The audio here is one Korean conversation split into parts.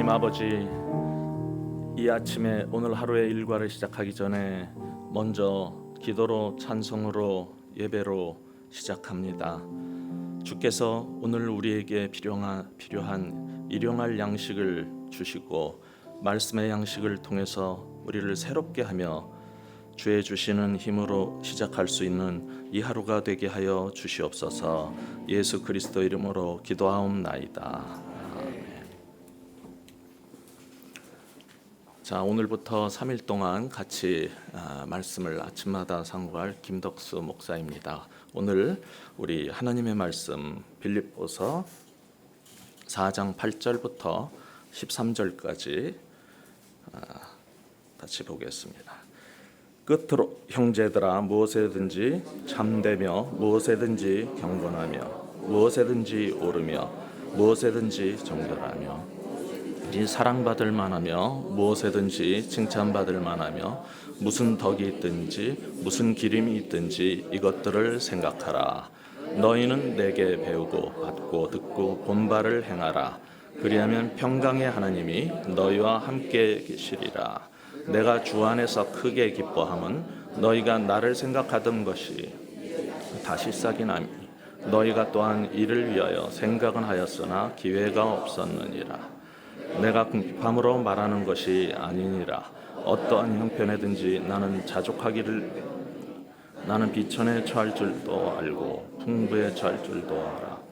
하나님 아버지, 이 아침에 오늘 하루의 일과를 시작하기 전에 먼저 기도로, 찬송으로, 예배로 시작합니다. 주께서 오늘 우리에게 필요한 일용할 양식을 주시고 말씀의 양식을 통해서 우리를 새롭게 하며 주의 주시는 힘으로 시작할 수 있는 이 하루가 되게 하여 주시옵소서. 예수 그리스도 이름으로 기도하옵나이다. 자, 오늘부터 3일 동안 같이 말씀을 아침마다 상고할 김덕수 목사입니다. 오늘 우리 하나님의 말씀 빌립보서 4장 8절부터 13절까지 같이 보겠습니다. 끝으로 형제들아, 무엇에든지 참되며 무엇에든지 경건하며 무엇에든지 오르며 무엇에든지 정결하며 이 사랑받을 만하며 무엇에든지 칭찬받을 만하며 무슨 덕이 있든지 무슨 기림이 있든지 이것들을 생각하라. 너희는 내게 배우고 받고 듣고 본 바를 행하라. 그리하면 평강의 하나님이 너희와 함께 계시리라. 내가 주 안에서 크게 기뻐함은 너희가 나를 생각하던 것이 다시 싹이 나니 너희가 또한 이를 위하여 생각은 하였으나 기회가 없었느니라. 내가 궁핍함으로 말하는 것이 아니니라. 어떠한 형편에든지 나는 비천에 처할 줄도 알고 풍부에 처할 줄도 알아.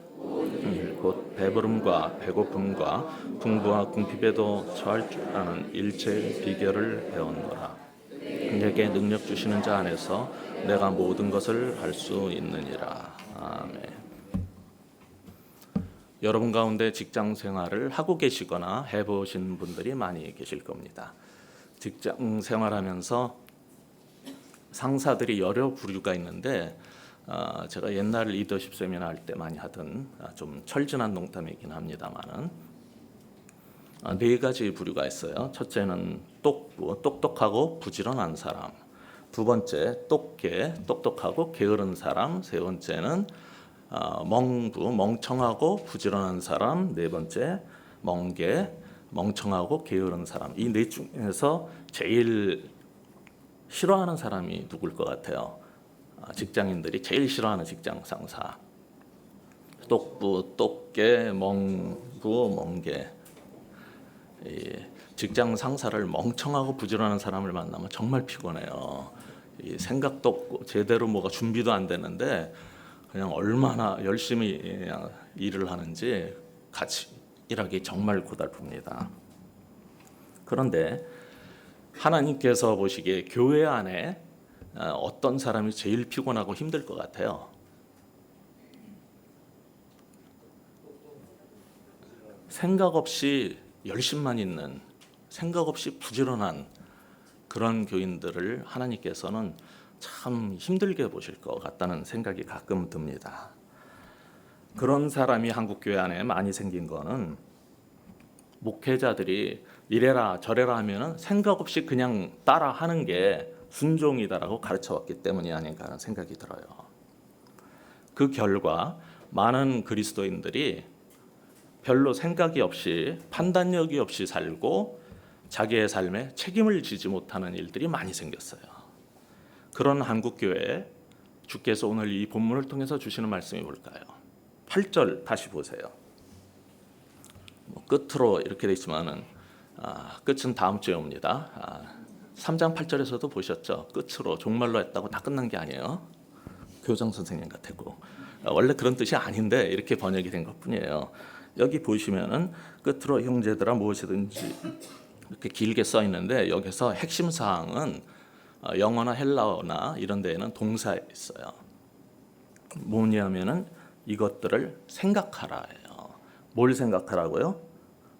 곧 배부름과 배고픔과 풍부와 궁핍에도 처할 줄 아는 일체의 비결을 배웠노라. 내게 능력 주시는 자 안에서 내가 모든 것을 할 수 있느니라. 아멘. 여러분 가운데 직장 생활을 하고 계시거나 해보신 분들이 많이 계실 겁니다. 직장 생활하면서 상사들이 여러 부류가 있는데 제가 옛날 리더십 세미나 할 때 많이 하던 좀 철진한 농담이긴 합니다만은 네 가지 부류가 있어요. 첫째는 똑부, 똑똑하고 부지런한 사람. 두 번째 똑개, 똑똑하고 게으른 사람. 세 번째는 멍부, 멍청하고 부지런한 사람. 네 번째 멍게, 멍청하고 게으른 사람. 이 네 중에서 제일 싫어하는 사람이 누굴 것 같아요? 직장인들이 제일 싫어하는 직장 상사. 똑부, 똑개, 멍부, 멍게. 직장 상사를 멍청하고 부지런한 사람을 만나면 정말 피곤해요. 생각도 없고 제대로 뭐가 준비도 안 되는데 그냥 얼마나 열심히 일을 하는지 같이 일하기 정말 고달픕니다. 그런데 하나님께서 보시기에 교회 안에 어떤 사람이 제일 피곤하고 힘들 것 같아요? 생각 없이 열심만 있는, 생각 없이 부지런한 그런 교인들을 하나님께서는 참 힘들게 보실 것 같다는 생각이 가끔 듭니다. 그런 사람이 한국 교회 안에 많이 생긴 거는 목회자들이 이래라 저래라 하면은 생각 없이 그냥 따라 하는 게 순종이다라고 가르쳐 왔기 때문이 아닌가 하는 생각이 들어요. 그 결과 많은 그리스도인들이 별로 생각이 없이 판단력이 없이 살고 자기의 삶에 책임을 지지 못하는 일들이 많이 생겼어요. 그런 한국 교회에 주께서 오늘 이 본문을 통해서 주시는 말씀이 뭘까요? 8절 다시 보세요. 끝으로 이렇게 돼 있지만은 끝은 다음 주에 옵니다. 3장 8절에서도 보셨죠? 끝으로 종말로 했다고 다 끝난 게 아니에요. 교장 선생님 같고 원래 그런 뜻이 아닌데 이렇게 번역이 된 것뿐이에요. 여기 보시면은 끝으로 형제들아 무엇이든지 이렇게 길게 써 있는데 여기서 핵심 사항은 영어나 헬라어나 이런 데에는 동사에 있어요. 뭐냐면은 이것들을 생각하라예요. 뭘 생각하라고요?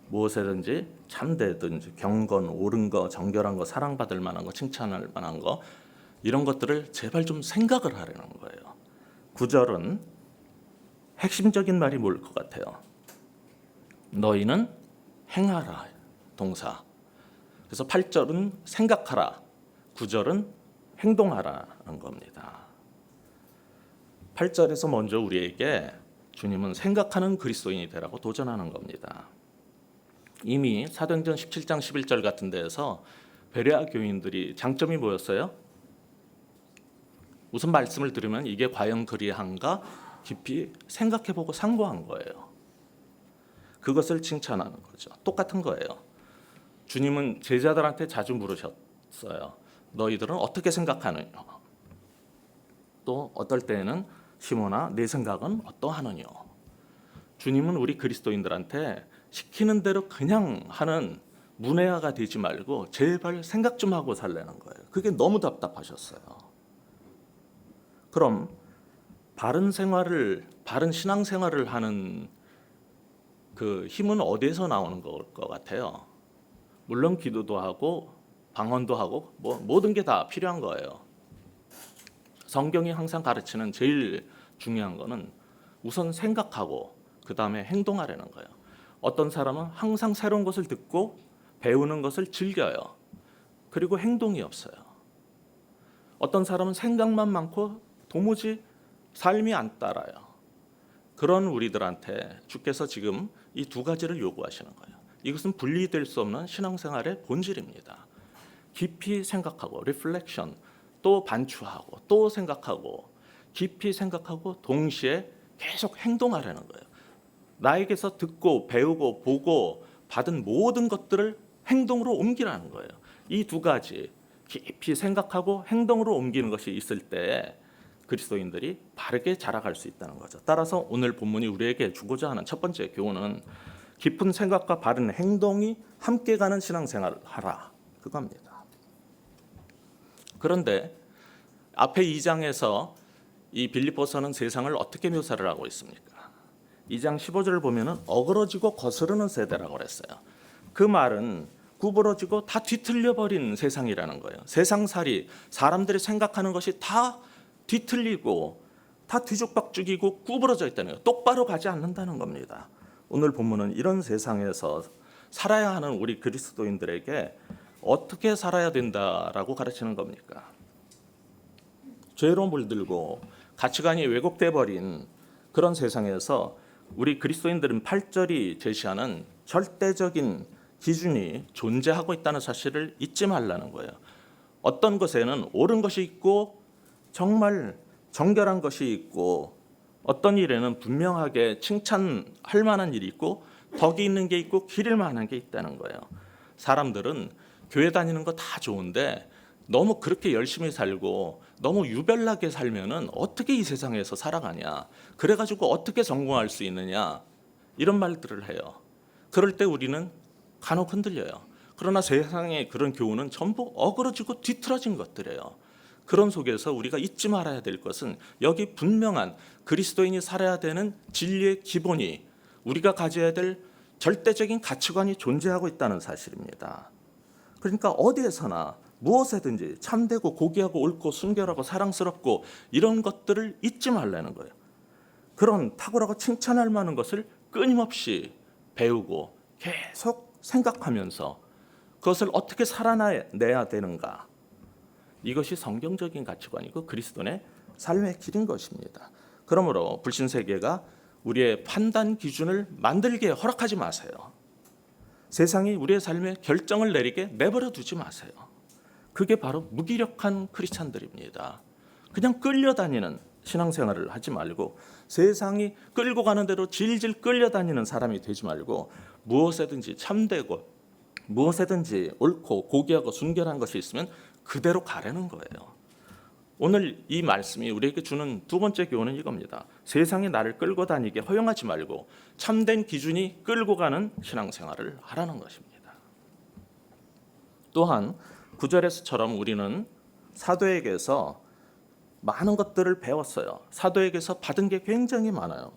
무엇이든지 참되든지 경건, 옳은 거, 정결한 거, 사랑받을 만한 거, 칭찬할 만한 거 이런 것들을 제발 좀 생각을 하라는 거예요. 9절은 핵심적인 말이 뭘 것 같아요? 너희는 행하라, 동사. 그래서 8절은 생각하라, 9절은 행동하라는 겁니다. 8절에서 먼저 우리에게 주님은 생각하는 그리스도인이 되라고 도전하는 겁니다. 이미 사도행전 17장 11절 같은 데에서 베레아 교인들이 장점이 뭐였어요? 우선 말씀을 들으면 이게 과연 그리한가 깊이 생각해보고 상고한 거예요. 그것을 칭찬하는 거죠. 똑같은 거예요. 주님은 제자들한테 자주 물으셨어요. 너희들은 어떻게 생각하느냐? 또 어떨 때에는 시몬아 내 생각은 어떠하느냐? 주님은 우리 그리스도인들한테 시키는 대로 그냥 하는 문외아가 되지 말고 제발 생각 좀 하고 살라는 거예요. 그게 너무 답답하셨어요. 그럼 바른 신앙생활을 하는 그 힘은 어디에서 나오는 것 같아요? 물론 기도도 하고 방언도 하고 모든 게 다 필요한 거예요. 성경이 항상 가르치는 제일 중요한 거는 우선 생각하고 그 다음에 행동하려는 거예요. 어떤 사람은 항상 새로운 것을 듣고 배우는 것을 즐겨요. 그리고 행동이 없어요. 어떤 사람은 생각만 많고 도무지 삶이 안 따라요. 그런 우리들한테 주께서 지금 이 두 가지를 요구하시는 거예요. 이것은 분리될 수 없는 신앙생활의 본질입니다. 깊이 생각하고 리플렉션, 또 반추하고 또 생각하고 깊이 생각하고 동시에 계속 행동하려는 거예요. 나에게서 듣고 배우고 보고 받은 모든 것들을 행동으로 옮기라는 거예요. 이 두 가지 깊이 생각하고 행동으로 옮기는 것이 있을 때 그리스도인들이 바르게 자라갈 수 있다는 거죠. 따라서 오늘 본문이 우리에게 주고자 하는 첫 번째 교훈은 깊은 생각과 바른 행동이 함께 가는 신앙생활을 하라, 그겁니다. 그런데 앞에 2장에서 이 빌립보서는 세상을 어떻게 묘사를 하고 있습니까? 2장 15절을 보면은 어그러지고 거스르는 세대라고 그랬어요. 그 말은 구부러지고 다 뒤틀려 버린 세상이라는 거예요. 세상살이, 사람들이 생각하는 것이 다 뒤틀리고 다 뒤죽박죽이고 구부러져 있다는 거예요. 똑바로 가지 않는다는 겁니다. 오늘 본문은 이런 세상에서 살아야 하는 우리 그리스도인들에게 어떻게 살아야 된다라고 가르치는 겁니까? 죄로 물들고 가치관이 왜곡돼 버린 그런 세상에서 우리 그리스도인들은 8절이 제시하는 절대적인 기준이 존재하고 있다는 사실을 잊지 말라는 거예요. 어떤 것에는 옳은 것이 있고 정말 정결한 것이 있고 어떤 일에는 분명하게 칭찬할 만한 일이 있고 덕이 있는 게 있고 기릴 만한 게 있다는 거예요. 사람들은 교회 다니는 거 다 좋은데 너무 그렇게 열심히 살고 너무 유별나게 살면은 어떻게 이 세상에서 살아가냐, 그래가지고 어떻게 성공할 수 있느냐, 이런 말들을 해요. 그럴 때 우리는 간혹 흔들려요. 그러나 세상의 그런 교훈은 전부 어그러지고 뒤틀어진 것들이에요. 그런 속에서 우리가 잊지 말아야 될 것은 여기 분명한 그리스도인이 살아야 되는 진리의 기본이, 우리가 가져야 될 절대적인 가치관이 존재하고 있다는 사실입니다. 그러니까 어디에서나 무엇에든지 참되고 고귀하고 옳고 순결하고 사랑스럽고 이런 것들을 잊지 말라는 거예요. 그런 탁월하고 칭찬할 만한 것을 끊임없이 배우고 계속 생각하면서 그것을 어떻게 살아내야 되는가, 이것이 성경적인 가치관이고 그리스도인의 삶의 길인 것입니다. 그러므로 불신세계가 우리의 판단 기준을 만들게 허락하지 마세요. 세상이 우리의 삶에 결정을 내리게 내버려 두지 마세요. 그게 바로 무기력한 크리스찬들입니다. 그냥 끌려다니는 신앙생활을 하지 말고 세상이 끌고 가는 대로 질질 끌려다니는 사람이 되지 말고 무엇에든지 참되고 무엇에든지 옳고 고귀하고 순결한 것이 있으면 그대로 가라는 거예요. 오늘 이 말씀이 우리에게 주는 두 번째 교훈은 이겁니다. 세상이 나를 끌고 다니게 허용하지 말고 참된 기준이 끌고 가는 신앙생활을 하라는 것입니다. 또한 9절에서처럼 우리는 사도에게서 많은 것들을 배웠어요. 사도에게서 받은 게 굉장히 많아요.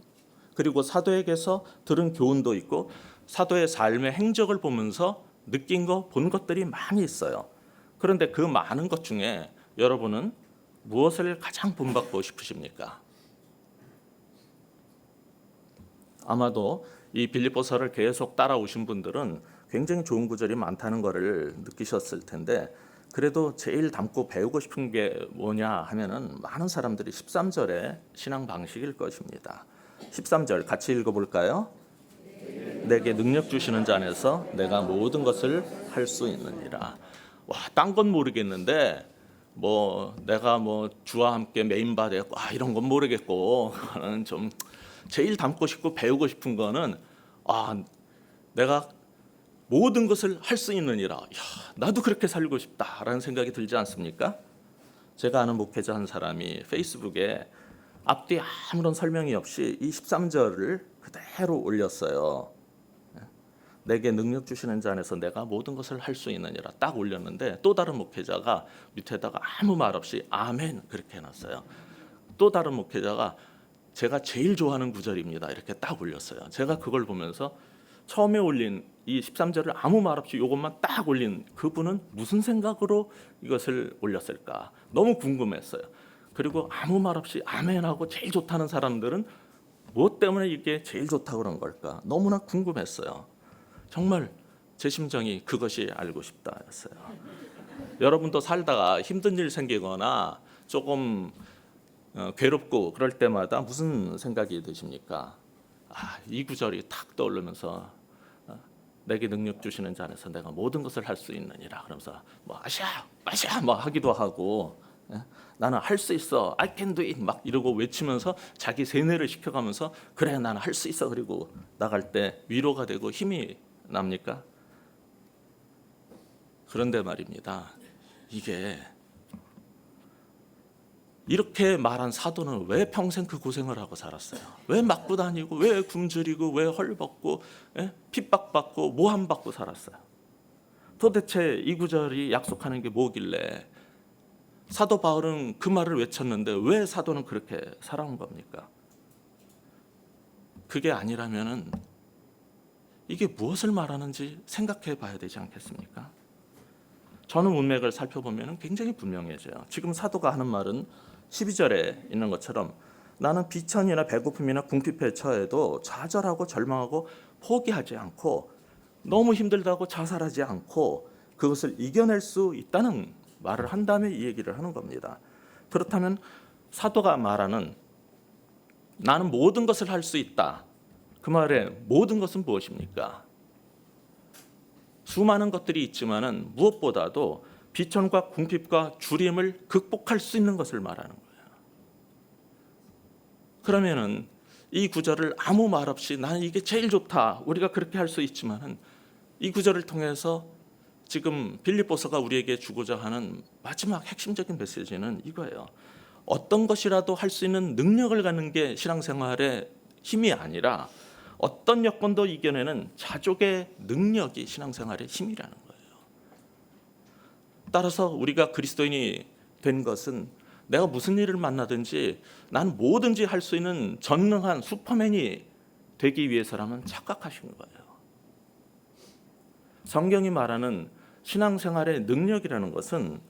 그리고 사도에게서 들은 교훈도 있고 사도의 삶의 행적을 보면서 느낀 거, 본 것들이 많이 있어요. 그런데 그 많은 것 중에 여러분은 무엇을 가장 본받고 싶으십니까? 아마도 이 빌립보서를 계속 따라오신 분들은 굉장히 좋은 구절이 많다는 것을 느끼셨을 텐데, 그래도 제일 담고 배우고 싶은 게 뭐냐 하면은 많은 사람들이 13절의 신앙 방식일 것입니다. 13절 같이 읽어볼까요? 내게 능력 주시는 자 안에서 내가 모든 것을 할 수 있느니라. 와, 딴 건 모르겠는데 내가 주와 함께 메인바 되고 이런 건 모르겠고, 그거는 좀 제일 닮고 싶고 배우고 싶은 거는 내가 모든 것을 할 수 있느니라. 나도 그렇게 살고 싶다라는 생각이 들지 않습니까? 제가 아는 목회자 한 사람이 페이스북에 앞뒤 아무런 설명이 없이 이 13절을 그대로 올렸어요. 내게 능력 주시는 자 안에서 내가 모든 것을 할 수 있느니라 딱 올렸는데, 또 다른 목회자가 밑에다가 아무 말 없이 아멘 그렇게 해놨어요. 또 다른 목회자가 제가 제일 좋아하는 구절입니다 이렇게 딱 올렸어요. 제가 그걸 보면서 처음에 올린 이 13절을 아무 말 없이 이것만 딱 올린 그분은 무슨 생각으로 이것을 올렸을까 너무 궁금했어요. 그리고 아무 말 없이 아멘하고 제일 좋다는 사람들은 무엇 때문에 이게 제일 좋다고 그런 걸까 너무나 궁금했어요. 정말 제 심정이 그것이 알고 싶다였어요. 여러분도 살다가 힘든 일 생기거나 조금 괴롭고 그럴 때마다 무슨 생각이 드십니까? 이 구절이 탁 떠오르면서 내게 능력 주시는 자 안에서 내가 모든 것을 할 수 있느니라 그러면서 아시아 하기도 하고, 나는 할 수 있어 I can do it 막 이러고 외치면서 자기 세뇌를 시켜가면서 그래 나는 할 수 있어 그리고 나갈 때 위로가 되고 힘이 납니까? 그런데 말입니다, 이게 이렇게 말한 사도는 왜 평생 그 고생을 하고 살았어요? 왜 맞고 다니고 왜 굶주리고 왜 헐벗고 핍박받고 모함받고 살았어요? 도대체 이 구절이 약속하는 게 뭐길래 사도 바울은 그 말을 외쳤는데 왜 사도는 그렇게 살아온 겁니까? 그게 아니라면은 이게 무엇을 말하는지 생각해 봐야 되지 않겠습니까? 저는 문맥을 살펴보면 굉장히 분명해져요. 지금 사도가 하는 말은 12절에 있는 것처럼 나는 비천이나 배고픔이나 궁핍에 처해도 좌절하고 절망하고 포기하지 않고 너무 힘들다고 자살하지 않고 그것을 이겨낼 수 있다는 말을 한 다음에 이 얘기를 하는 겁니다. 그렇다면 사도가 말하는 나는 모든 것을 할 수 있다, 그 말의 모든 것은 무엇입니까? 수많은 것들이 있지만은 무엇보다도 비천과 궁핍과 주림을 극복할 수 있는 것을 말하는 거예요. 그러면은 이 구절을 아무 말 없이 나는 이게 제일 좋다, 우리가 그렇게 할 수 있지만은 이 구절을 통해서 지금 빌립보서가 우리에게 주고자 하는 마지막 핵심적인 메시지는 이거예요. 어떤 것이라도 할 수 있는 능력을 갖는 게 신앙생활의 힘이 아니라 어떤 여건도 이겨내는 자족의 능력이 신앙생활의 힘이라는 거예요. 따라서 우리가 그리스도인이 된 것은 내가 무슨 일을 만나든지 나는 뭐든지 할 수 있는 전능한 슈퍼맨이 되기 위해서라면 착각하신 거예요. 성경이 말하는 신앙생활의 능력이라는 것은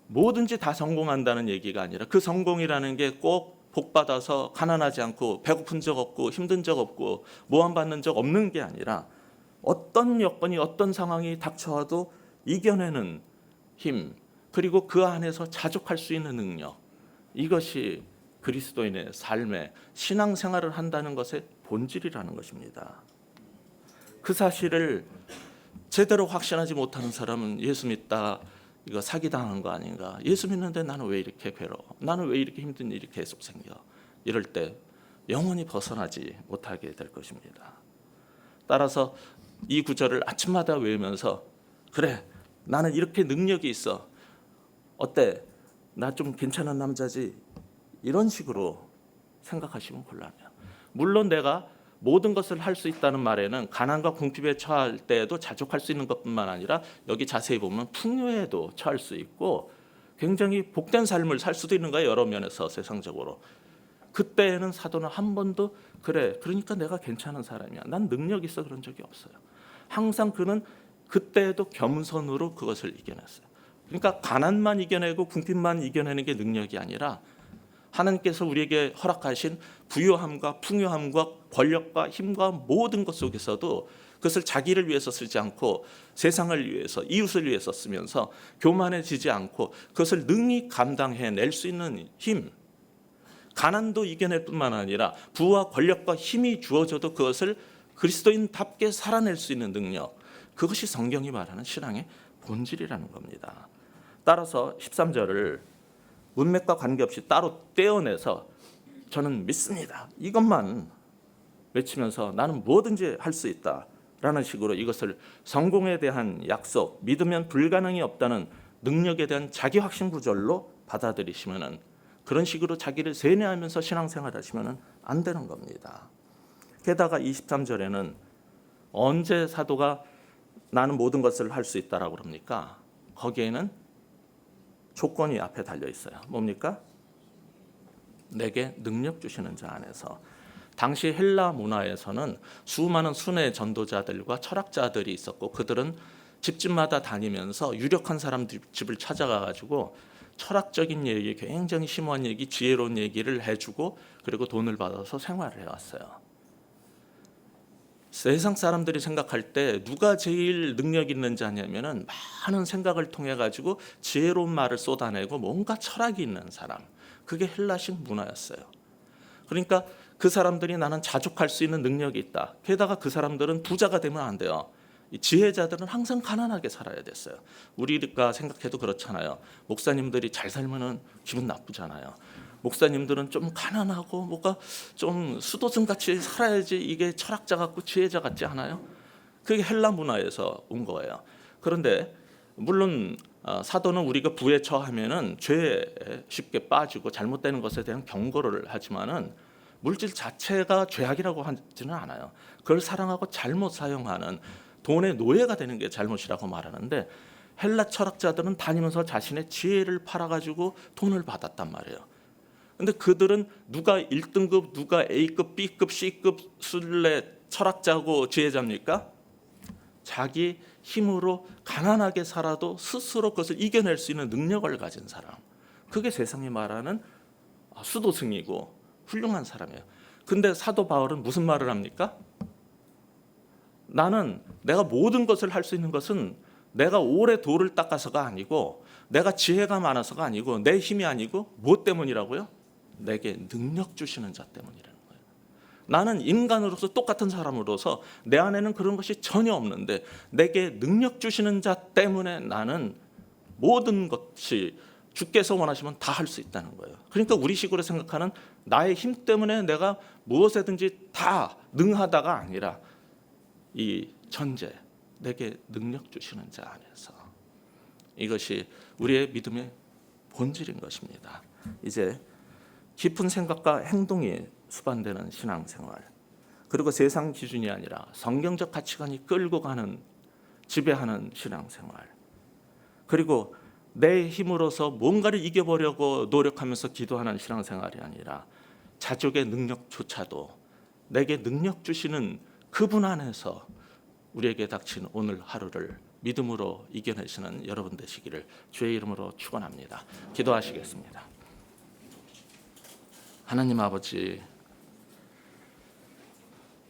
뭐든지 다 성공한다는 얘기가 아니라 그 성공이라는 게 꼭 복받아서 가난하지 않고 배고픈 적 없고 힘든 적 없고 모함받는 적 없는 게 아니라 어떤 여건이 어떤 상황이 닥쳐와도 이겨내는 힘, 그리고 그 안에서 자족할 수 있는 능력, 이것이 그리스도인의 삶의 신앙생활을 한다는 것의 본질이라는 것입니다. 그 사실을 제대로 확신하지 못하는 사람은 예수 믿다 이거 사기당한 거 아닌가, 예수 믿는데 나는 왜 이렇게 괴로워, 나는 왜 이렇게 힘든 일이 계속 생겨, 이럴 때 영원히 벗어나지 못하게 될 것입니다. 따라서 이 구절을 아침마다 외우면서 그래 나는 이렇게 능력이 있어, 어때 나 좀 괜찮은 남자지, 이런 식으로 생각하시면 곤란해요. 물론 내가 모든 것을 할 수 있다는 말에는 가난과 궁핍에 처할 때에도 자족할 수 있는 것뿐만 아니라 여기 자세히 보면 풍요에도 처할 수 있고 굉장히 복된 삶을 살 수도 있는 거예요. 여러 면에서 세상적으로. 그때에는 사도는 한 번도 그래 그러니까 내가 괜찮은 사람이야, 난 능력 있어 그런 적이 없어요. 항상 그는 그때에도 겸손으로 그것을 이겨냈어요. 그러니까 가난만 이겨내고 궁핍만 이겨내는 게 능력이 아니라 하나님께서 우리에게 허락하신 부유함과 풍요함과 권력과 힘과 모든 것 속에서도 그것을 자기를 위해서 쓰지 않고 세상을 위해서 이웃을 위해서 쓰면서 교만해지지 않고 그것을 능히 감당해낼 수 있는 힘, 가난도 이겨낼 뿐만 아니라 부와 권력과 힘이 주어져도 그것을 그리스도인답게 살아낼 수 있는 능력, 그것이 성경이 말하는 신앙의 본질이라는 겁니다. 따라서 13절을 문맥과 관계없이 따로 떼어내서 저는 믿습니다, 이것만 외치면서 나는 뭐든지 할 수 있다라는 식으로 이것을 성공에 대한 약속, 믿으면 불가능이 없다는 능력에 대한 자기 확신 구절로 받아들이시면은, 그런 식으로 자기를 세뇌하면서 신앙생활 하시면은 안 되는 겁니다. 게다가 23절에는 언제 사도가 나는 모든 것을 할 수 있다라고 그럽니까? 거기에는 조건이 앞에 달려 있어요. 뭡니까? 내게 능력 주시는 자 안에서. 당시 헬라 문화에서는 수많은 순회 전도자들과 철학자들이 있었고, 그들은 집집마다 다니면서 유력한 사람들 집을 찾아가 가지고 철학적인 얘기, 굉장히 심오한 얘기, 지혜로운 얘기를 해주고 그리고 돈을 받아서 생활을 해왔어요. 세상 사람들이 생각할 때 누가 제일 능력 있는 자냐면은 많은 생각을 통해 가지고 지혜로운 말을 쏟아내고 뭔가 철학이 있는 사람, 그게 헬라식 문화였어요. 그러니까 그 사람들이 나는 자족할 수 있는 능력이 있다. 게다가 그 사람들은 부자가 되면 안 돼요. 이 지혜자들은 항상 가난하게 살아야 됐어요. 우리가 생각해도 그렇잖아요. 목사님들이 잘 살면은 기분 나쁘잖아요. 목사님들은 좀 가난하고 뭔가 좀 수도승 같이 살아야지 이게 철학자 같고 지혜자 같지 않아요? 그게 헬라 문화에서 온 거예요. 그런데 물론 사도는 우리가 부에 처하면은 죄에 쉽게 빠지고 잘못되는 것에 대한 경고를 하지만은 물질 자체가 죄악이라고 하지는 않아요. 그걸 사랑하고 잘못 사용하는 돈의 노예가 되는 게 잘못이라고 말하는데, 헬라 철학자들은 다니면서 자신의 지혜를 팔아가지고 돈을 받았단 말이에요. 근데 그들은 누가 1등급, 누가 A급, B급, C급 순례 철학자고 지혜자입니까? 자기 힘으로 가난하게 살아도 스스로 그것을 이겨낼 수 있는 능력을 가진 사람, 그게 세상이 말하는 수도승이고 훌륭한 사람이에요. 근데 사도 바울은 무슨 말을 합니까? 나는 내가 모든 것을 할 수 있는 것은 내가 오래 돌을 닦아서가 아니고, 내가 지혜가 많아서가 아니고, 내 힘이 아니고, 뭐 때문이라고요? 내게 능력 주시는 자 때문이라는 거예요. 나는 인간으로서 똑같은 사람으로서 내 안에는 그런 것이 전혀 없는데, 내게 능력 주시는 자 때문에 나는 모든 것이 주께서 원하시면 다 할 수 있다는 거예요. 그러니까 우리식으로 생각하는 나의 힘 때문에 내가 무엇이든지 다 능하다가 아니라, 이 전제, 내게 능력 주시는 자 안에서, 이것이 우리의 믿음의 본질인 것입니다. 이제 깊은 생각과 행동이 수반되는 신앙생활, 그리고 세상 기준이 아니라 성경적 가치관이 끌고 가는, 지배하는 신앙생활, 그리고 내 힘으로서 뭔가를 이겨보려고 노력하면서 기도하는 신앙생활이 아니라 자족의 능력조차도 내게 능력 주시는 그분 안에서 우리에게 닥친 오늘 하루를 믿음으로 이겨내시는 여러분 되시기를 주의 이름으로 축원합니다. 기도하시겠습니다. 하나님 아버지,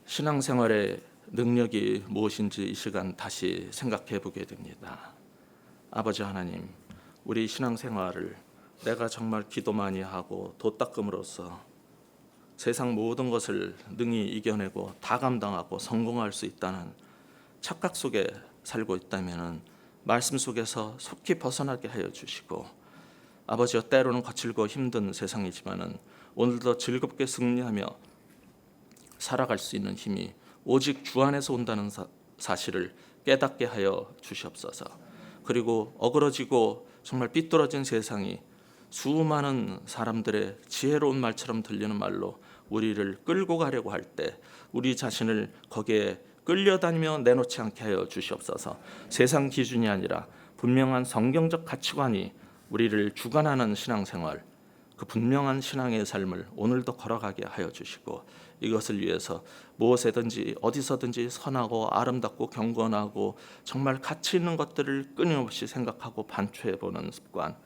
신앙생활의 능력이 무엇인지 이 시간 다시 생각해 보게 됩니다. 아버지 하나님, 우리 신앙생활을 내가 정말 기도 많이 하고 도 닦음으로써 세상 모든 것을 능히 이겨내고 다 감당하고 성공할 수 있다는 착각 속에 살고 있다면 말씀 속에서 속히 벗어나게 하여 주시고, 아버지여, 때로는 거칠고 힘든 세상이지만은 오늘도 즐겁게 승리하며 살아갈 수 있는 힘이 오직 주 안에서 온다는 사실을 깨닫게 하여 주시옵소서. 그리고 어그러지고 정말 삐뚤어진 세상이 수많은 사람들의 지혜로운 말처럼 들리는 말로 우리를 끌고 가려고 할 때 우리 자신을 거기에 끌려다니며 내놓지 않게 하여 주시옵소서. 세상 기준이 아니라 분명한 성경적 가치관이 우리를 주관하는 신앙생활, 그 분명한 신앙의 삶을 오늘도 걸어가게 하여 주시고, 이것을 위해서 무엇에든지 어디서든지 선하고 아름답고 경건하고 정말 가치 있는 것들을 끊임없이 생각하고 반추해보는 습관,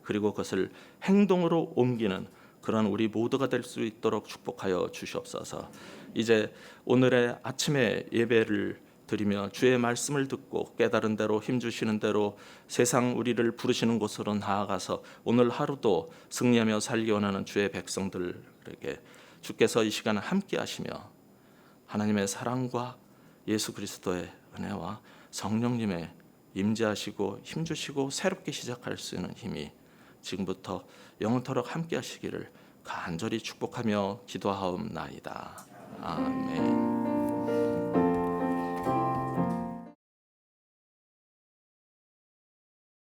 그리고 그것을 행동으로 옮기는 그런 우리 모두가 될 수 있도록 축복하여 주시옵소서. 이제 오늘의 아침에 예배를 드리며 주의 말씀을 듣고 깨달은 대로 힘주시는 대로 세상 우리를 부르시는 곳으로 나아가서 오늘 하루도 승리하며 살기 원하는 주의 백성들에게 주께서 이 시간을 함께 하시며 하나님의 사랑과 예수 그리스도의 은혜와 성령님의 임재하시고 힘주시고 새롭게 시작할 수 있는 힘이 지금부터 영원토록 함께 하시기를 간절히 축복하며 기도하옵나이다. 아멘.